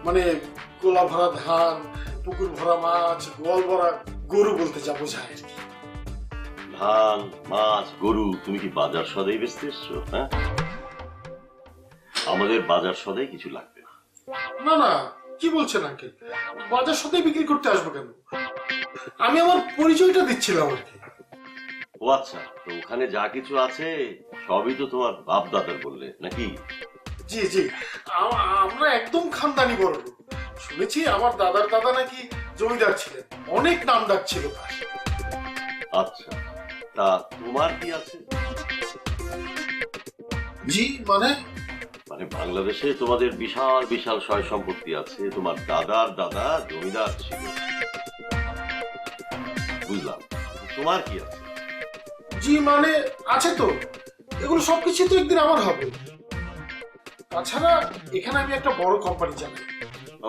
মানে গোলা ভরা ধান, পুকুর ভরা মাছ, গোয়াল ভরা গরু বলতে যা বোঝায় আর কি। ধান, মাছ, গরু, তুমি কি বাজার সদাই বেচতে এসছো? হ্যাঁ, আমাদের বাজার সদাই কিছু লাগবে না। না না, কি বলছেন আঙ্কেল? বাজার সাথে বিক্রি করতে আসবো কেন? আমি আমার পরিচয়টা দিচ্ছিলাম আর কি। ও আচ্ছা, তো ওখানে যা কিছু আছে সবই তো তোমার বাপ দাদার বললে নাকি? জি জি, আমরা একদম খানদানি বড় লোক। শুনেছি আমার দাদার দাদা নাকি জমিদার ছিলেন, অনেক নাম ডাক ছিল তার। আচ্ছা, তা তোমার কি আছে? জি মানে? মানে বাংলাদেশে তোমাদের বিশাল বিশাল সয় সম্পত্তি আছে, তোমার দাদার দাদা জমিদার ছিল, বুঝলাম। তোমার কি আছে? জি মানে আছে তো, এগুলো সবকিছু তো একদিন আমার হবে। তাছাড়া এখানে আমি একটা বড় কোম্পানি চালাই।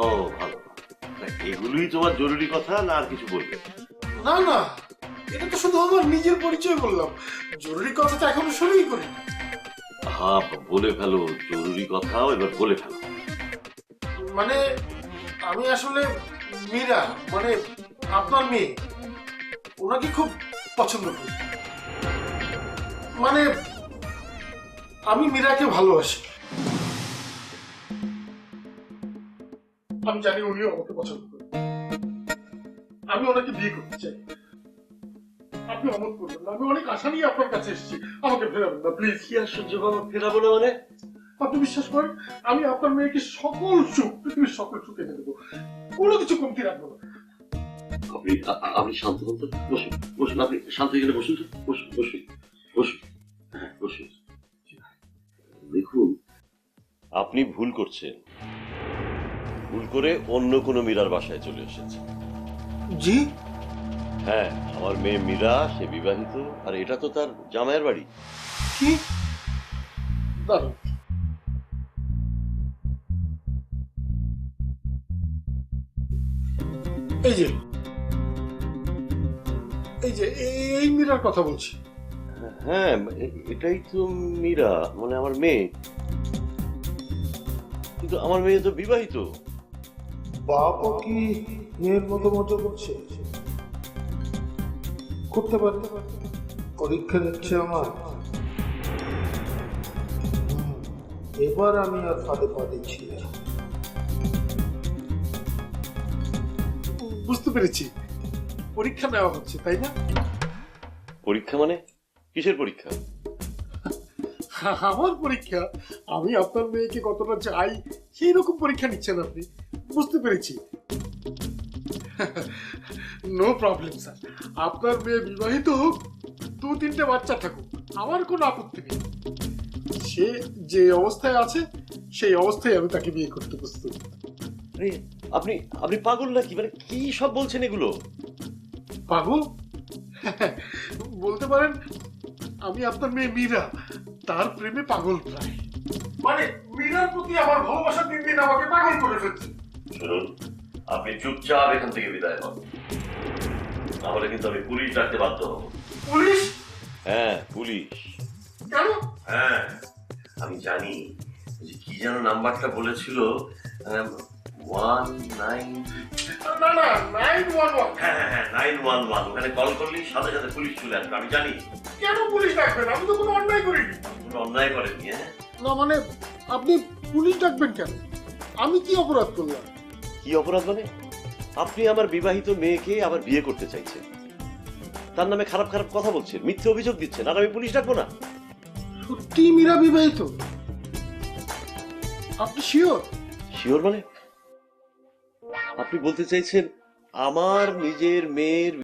ও ভালো, তা এগুলোই তোমার জরুরি কথা না আর কিছু বলবে? না না, এটা তো শুধু আমার নিজের পরিচয় বললাম, জরুরি কথাটা এখনো শুরুই করি। হ্যাঁ, বলে ফেলো জরুরি কথাও, এবার বলে ফেলো। মানে আমি আসলে মীরা, মানে আপনার মেয়ে, ওনাকে খুব পছন্দ করি। মানে আমি মীরাকে ভালোবাসি। আমি জানি উনিও আমাকে পছন্দ করেন। আমি ওনাকে বিয়ে করতে চাই। আপনি অমত করবেন না, আমি অনেক আশা নিয়ে আপনার কাছে এসেছি। আমাকে ফেরাবেন না প্লিজ। কি আশ্চর্য বাবা, ফেরাবো না মানে? আপনি বিশ্বাস করেন, আমি আপনার মেয়েকে সকল সুখ, পৃথিবীর সকল সুখ এনে দেবো, কোনো কিছু কমতি রাখবো না। আপনি আপনি শান্ত হন তো, বসুন বসুন, আপনি শান্ত হয়ে গেলে বসুন তো, বসুন বসুন বসুন, হ্যাঁ বসুন। দেখুন, আপনি ভুল করছেন, ভুল করে অন্য কোনো মীরার বাসায় চলে এসেছেন। জি? হ্যাঁ, আমার মেয়ে মীরা, সে বিবাহিত, আর এটা তো তার জামাইয়ের বাড়ি। কি? দাঁড়ান, এই যে এই যে এই মীরার কথা বলছি। হ্যাঁ, এটাই তো মীরা, মানে আমার মেয়ে। কিন্তু আমার মেয়ে তো বিবাহিত। বাপও কি মেয়ের মতো মতো করছে? করতে পারে, পরীক্ষা নিচ্ছে আমার। এবার আমি আর ফাঁদে পা দিচ্ছি না। বুঝতে পেরেছি, পরীক্ষা নেওয়া হচ্ছে তাই না? পরীক্ষা মানে? কিসের পরীক্ষা? আমার পরীক্ষা। আমি আপনার মেয়েকে কতটা চাই সেই রকম পরীক্ষা নিচ্ছেন আপনি। বুঝতে পেরেছি। নো প্রবলেম স্যার, আপনার মেয়ে বিবাহিত হোক, 2-3টে বাচ্চা থাকুক, আমার কোনো আপত্তি নেই। সে যে অবস্থায় আছে সেই অবস্থায় আমি তাকে বিয়ে করতে প্রস্তুত। আপনি আপনি পাগল নাকি? মানে কি সব বলছেন এগুলো? পাগল বলতে পারেন, আমি আপনার মেয়ে মীরা, তার প্রেমে পাগল প্রায়। মানে মীরার প্রতি আমার ভালোবাসা দিন দিন আমাকে পাগল করে ফেলছে। শুনুন, আপনি চুপচাপ এখান থেকে বিদায় হন, নাহলে কিন্তু আমি পুলিশ ডাকতে বাধ্য হব। পুলিশ? হ্যাঁ, পুলিশ। কেন? হ্যাঁ, আমি জানি যে কি যেন নাম্বারটা বলেছিল, 19। না না, 911। হ্যাঁ হ্যাঁ হ্যাঁ, 911, ওখানে কল করলেই সাথে সাথে পুলিশ চলে আসবে, আমি জানি। কেন পুলিশ ডাকবেন? আমি তো কোনো অন্যায় করিনি। কোনো অন্যায় করেননি। হ্যাঁ, না মানে আপনি পুলিশ ডাকবেন কেন? আমি কি অপরাধ করলাম? কি অপরাধ মানে? আপনি আমার বিবাহিত মেয়েকে আবার বিয়ে করতে চাইছেন, তার নামে খারাপ খারাপ কথা বলছেন, মিথ্যে অভিযোগ দিচ্ছেন, আর আমি পুলিশ ডাকবো না? সত্যি মীরা বিবাহিত? আপনি শিওর? শিওর মানে? আপনি বলতে চাইছেন আমার নিজের মেয়ের